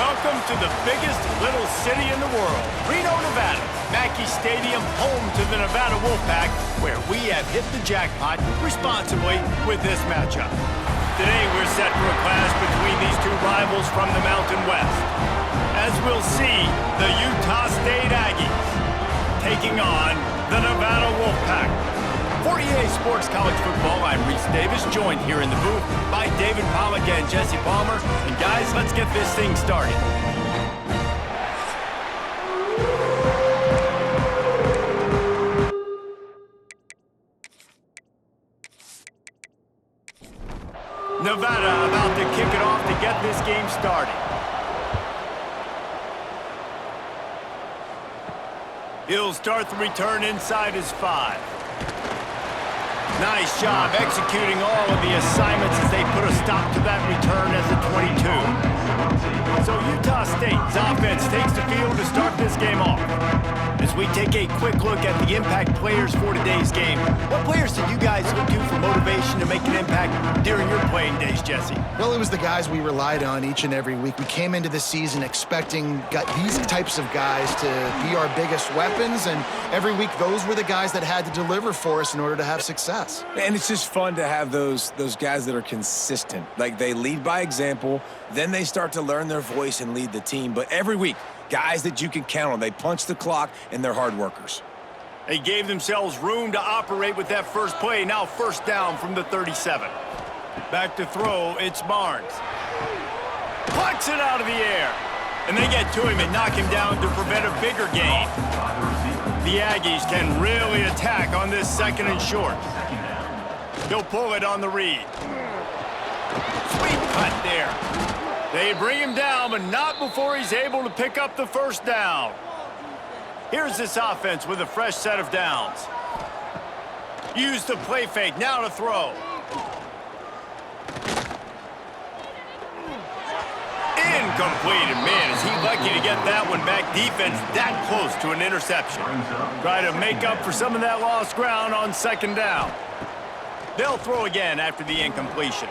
Welcome to the biggest little city in the world, Reno, Nevada. Mackey Stadium, home to the Nevada Wolfpack, where we have hit the jackpot responsibly with this matchup. Today we're set for a clash between these two rivals from the Mountain West. As we'll see, the Utah State Aggies taking on the Nevada Wolfpack. For EA Sports College Football, I'm Reese Davis, joined here in the booth by David Pollack and Jesse Palmer. And guys, let's get this thing started. Nevada about to kick it off to get this game started. He'll start the return inside his 5. Nice job executing all of the assignments as they put a stop to that return as a 22. So Utah State's offense takes the field to start this game off. As we take a quick look at the impact players for today's game, what players did you guys look to for motivation to make an impact during your playing days, Jesse? Well, it was the guys we relied on each and every week. We came into the season expecting these types of guys to be our biggest weapons, and every week those were the guys that had to deliver for us in order to have success. And it's just fun to have those guys that are consistent. Like, they lead by example, then they start to learn their voice and lead the team. But every week, guys that you can count on. They punch the clock, and they're hard workers. They gave themselves room to operate with that first play. Now first down from the 37. Back to throw, it's Barnes. Plucks it out of the air. And they get to him and knock him down to prevent a bigger gain. The Aggies can really attack on this 2nd and short. He'll pull it on the read. Sweet cut there. They bring him down, but not before he's able to pick up the first down. Here's this offense with a fresh set of downs. Use the play fake, now to throw. Incomplete, and man, is he lucky to get that one back. Defense that close to an interception. Try to make up for some of that lost ground on 2nd down. They'll throw again after the incompletion.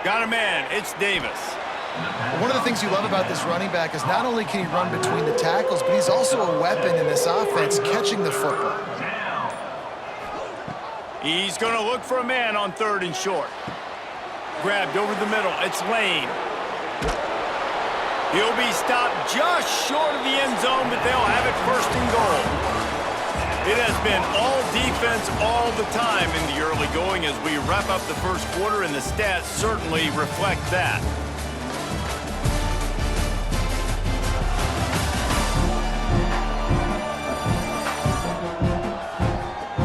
Got a man, it's Davis. One of the things you love about this running back is not only can he run between the tackles, but he's also a weapon in this offense, catching the football. He's going to look for a man on 3rd and short. Grabbed over the middle, it's Lane. He'll be stopped just short of the end zone, but they'll have it 1st and goal. It has been all defense all the time in the early going as we wrap up the first quarter, and the stats certainly reflect that.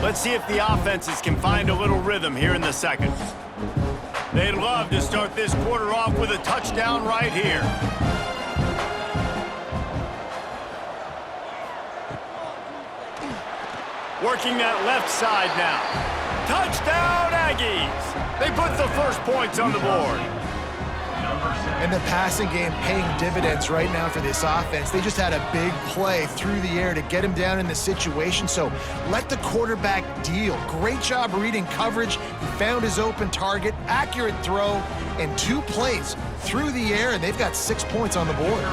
Let's see if the offenses can find a little rhythm here in the 2nd. They'd love to start this quarter off with a touchdown right here. Working that left side now. Touchdown, Aggies! They put the first points on the board. And the passing game paying dividends right now for this offense. They just had a big play through the air to get him down in the situation, so let the quarterback deal. Great job reading coverage. He found his open target, accurate throw, and 2 plays through the air, and they've got 6 points on the board.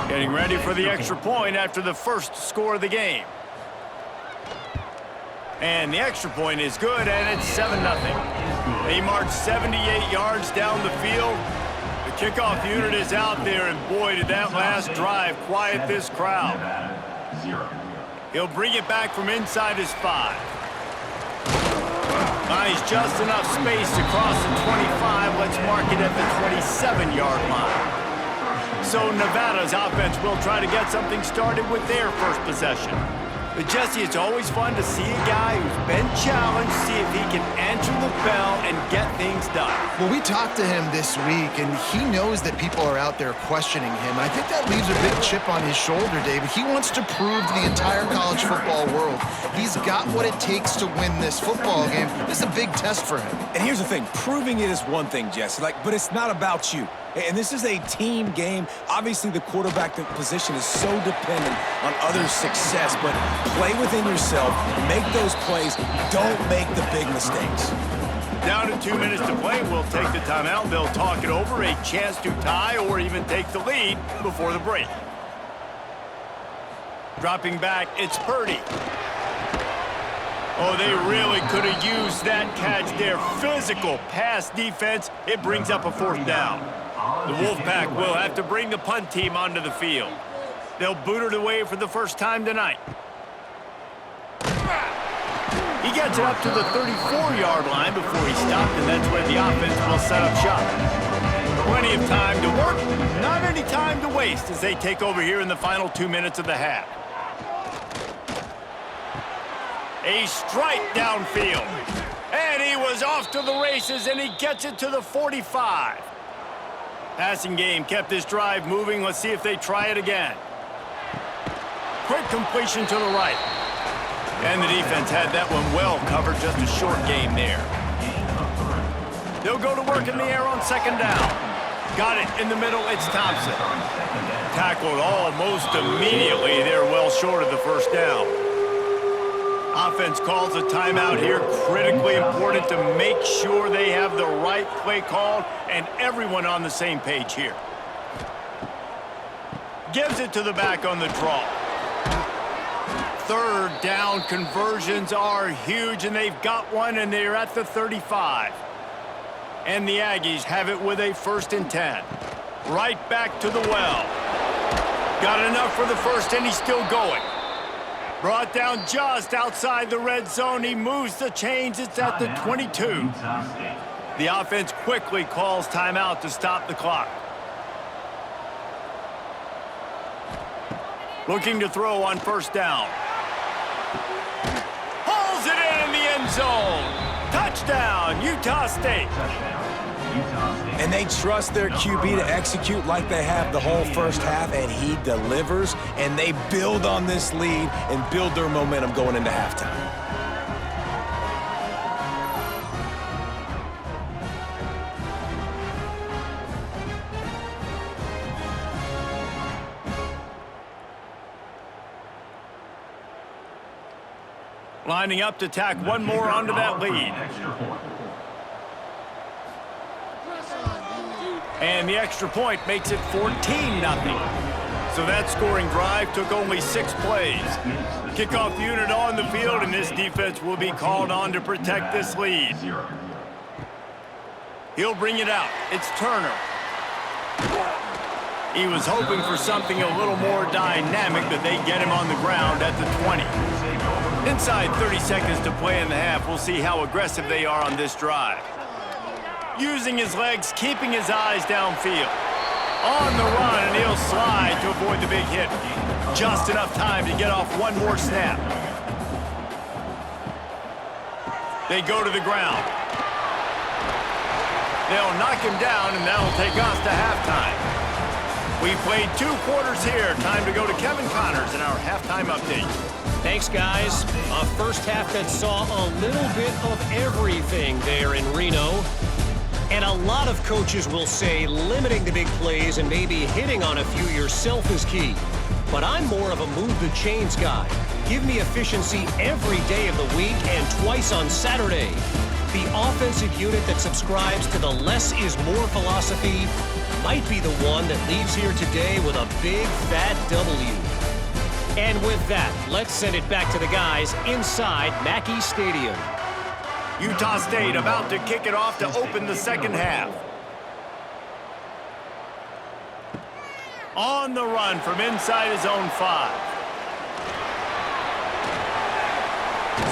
Getting ready for the extra point after the first score of the game. And the extra point is good, and it's 7-0. They march 78 yards down the field. The kickoff unit is out there, and boy, did that last drive quiet this crowd. He'll bring it back from inside his 5. Finds just enough space to cross the 25. Let's mark it at the 27-yard line. So Nevada's offense will try to get something started with their first possession. But Jesse, it's always fun to see a guy who's been challenged, see if he can answer the bell and get things done. Well, we talked to him this week, and he knows that people are out there questioning him. I think that leaves a big chip on his shoulder, David. He wants to prove to the entire college football world he's got what it takes to win this football game. This is a big test for him. And here's the thing. Proving it is one thing, Jesse. But it's not about you. And this is a team game. Obviously, the quarterback position is so dependent on others' success, but play within yourself, make those plays, don't make the big mistakes. Down to 2 minutes to play. We'll take the timeout. They'll talk it over. A chance to tie or even take the lead before the break. Dropping back, it's Purdy. Oh, they really could have used that catch there. Physical pass defense. It brings up a 4th down. The Wolfpack will have to bring the punt team onto the field. They'll boot it away for the first time tonight. He gets it up to the 34-yard line before he stopped, and that's where the offense will set up shop. Plenty of time to work, not any time to waste as they take over here in the final 2 minutes of the half. A strike downfield. And he was off to the races, and he gets it to the 45. Passing game kept this drive moving. Let's see if they try it again. Quick completion to the right. And the defense had that one well covered, just a short game there. They'll go to work in the air on 2nd down. Got it in the middle, it's Thompson. Tackled almost immediately. They're well short of the 1st down. Offense calls a timeout here. Critically important to make sure they have the right play called and everyone on the same page here. Gives it to the back on the draw. 3rd down conversions are huge, and they've got one, and they're at the 35. And the Aggies have it with a 1st and 10. Right back to the well. Got enough for the 1st, and he's still going. Brought down just outside the red zone. He moves the chains. It's at the 22. The offense quickly calls timeout to stop the clock. Looking to throw on 1st down. Hauls it in the end zone. Touchdown, Utah State. And they trust their QB to execute like they have the whole 1st half, and he delivers, and they build on this lead and build their momentum going into halftime. Lining up to tack one more onto that lead. And the extra point makes it 14-0. So that scoring drive took only 6 plays. Kickoff unit on the field, and this defense will be called on to protect this lead. He'll bring it out. It's Turner. He was hoping for something a little more dynamic, but they get him on the ground at the 20. Inside 30 seconds to play in the half. We'll see how aggressive they are on this drive. Using his legs, keeping his eyes downfield. On the run, and he'll slide to avoid the big hit. Just enough time to get off one more snap. They go to the ground. They'll knock him down, and that'll take us to halftime. We've played 2 quarters here. Time to go to Kevin Connors in our halftime update. Thanks, guys. A 1st half that saw a little bit of everything there in Reno. And a lot of coaches will say limiting the big plays and maybe hitting on a few yourself is key. But I'm more of a move the chains guy. Give me efficiency every day of the week and twice on Saturday. The offensive unit that subscribes to the less is more philosophy might be the one that leaves here today with a big fat W. And with that, let's send it back to the guys inside Mackey Stadium. Utah State about to kick it off to open the 2nd half. On the run from inside his own 5.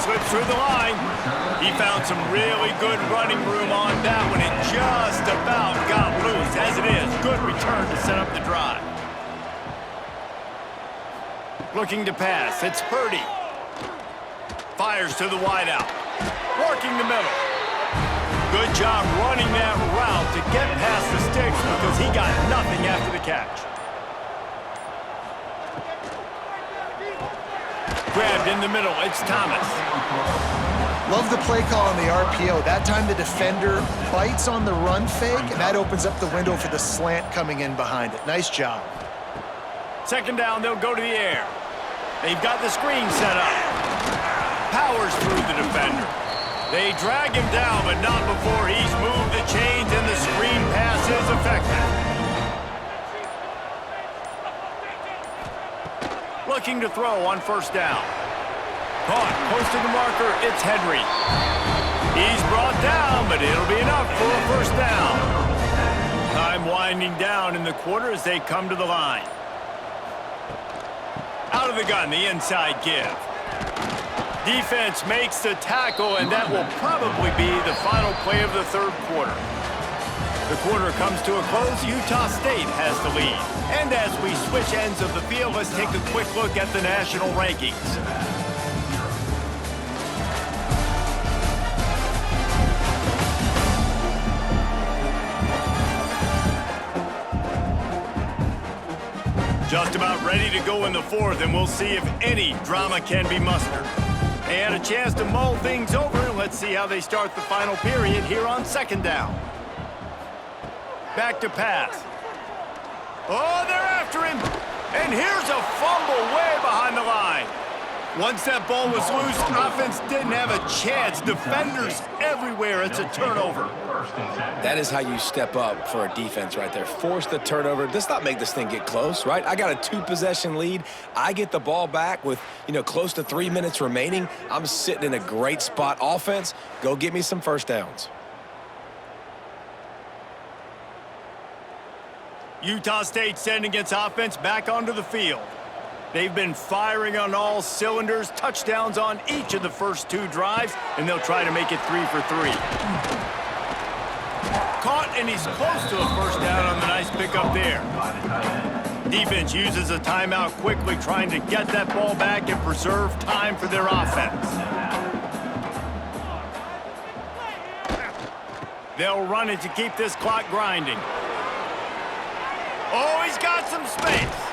Slips through the line. He found some really good running room on that one. It just about got loose. As it is, good return to set up the drive. Looking to pass, it's Purdy. Fires to the wideout. Working the middle. Good job running that route to get past the sticks because he got nothing after the catch. Grabbed in the middle, it's Thomas. Love the play call on the RPO. That time the defender bites on the run fake, and that opens up the window for the slant coming in behind it. Nice job. 2nd down, they'll go to the air. They've got the screen set up. Powers through the defender. They drag him down, but not before he's moved the chains and the screen pass is effective. Looking to throw on first down. Caught, close to the marker, it's Henry. He's brought down, but it'll be enough for a first down. Time winding down in the quarter as they come to the line. Out of the gun, the inside give. Defense makes the tackle, and that will probably be the final play of the third quarter. The quarter comes to a close. Utah State has the lead. And as we switch ends of the field, let's take a quick look at the national rankings. Just about ready to go in the fourth, and we'll see if any drama can be mustered. And a chance to mull things over. Let's see how they start the final period here on second down. Back to pass. Oh, they're after him. And here's a fumble way behind the line. Once that ball was loose, offense didn't have a chance. Defenders everywhere. It's a turnover. That is how you step up for a defense right there. Force the turnover. Let's not make this thing get close, right? I got a 2-possession lead. I get the ball back with, close to 3 minutes remaining. I'm sitting in a great spot. Offense, go get me some first downs. Utah State sending its offense back onto the field. They've been firing on all cylinders, touchdowns on each of the first 2 drives, and they'll try to make it 3 for 3. Caught, and he's close to a first down on the nice pickup there. Defense uses a timeout quickly, trying to get that ball back and preserve time for their offense. They'll run it to keep this clock grinding. Oh, he's got some space.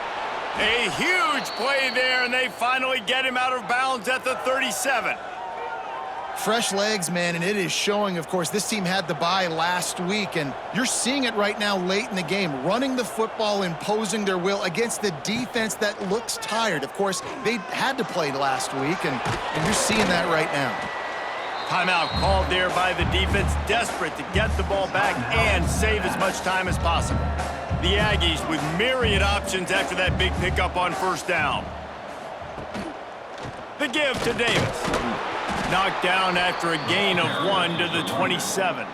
A huge play there, and they finally get him out of bounds at the 37. Fresh legs, man, and it is showing, of course. This team had the bye last week, and you're seeing it right now late in the game, running the football, imposing their will against the defense that looks tired. Of course, they had to play last week, and you're seeing that right now. Timeout called there by the defense, desperate to get the ball back and save as much time as possible. The Aggies with myriad options after that big pickup on first down. The give to Davis. Knocked down after a gain of 1 to the 27.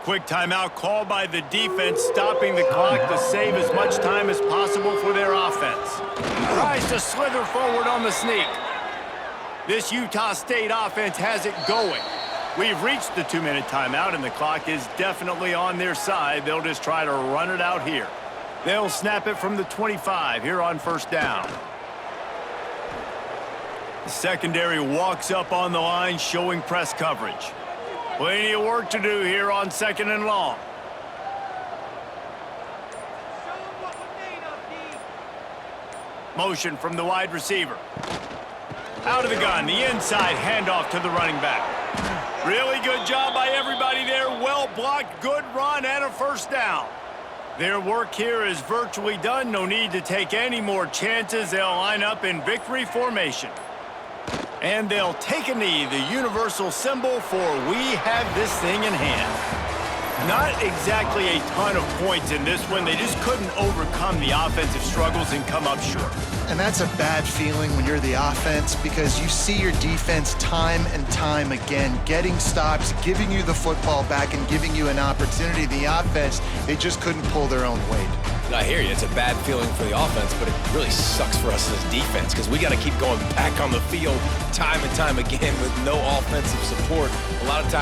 Quick timeout called by the defense, stopping the clock to save as much time as possible for their offense. Tries to slither forward on the sneak. This Utah State offense has it going. We've reached the 2-minute timeout, and the clock is definitely on their side. They'll just try to run it out here. They'll snap it from the 25 here on first down. The secondary walks up on the line, showing press coverage. Plenty of work to do here on second and long. Motion from the wide receiver. Out of the gun, the inside handoff to the running back. Really good job by everybody there. Well blocked, good run, and a first down. Their work here is virtually done. No need to take any more chances. They'll line up in victory formation. And they'll take a knee, the universal symbol for we have this thing in hand. Not exactly a ton of points in this one. They just couldn't overcome the offensive struggles and come up short. And that's a bad feeling when you're the offense, because you see your defense time and time again getting stops, giving you the football back, and giving you an opportunity. The offense, they just couldn't pull their own weight. I hear you. It's a bad feeling for the offense, but it really sucks for us as defense because we got to keep going back on the field time and time again with no offensive support. A lot of times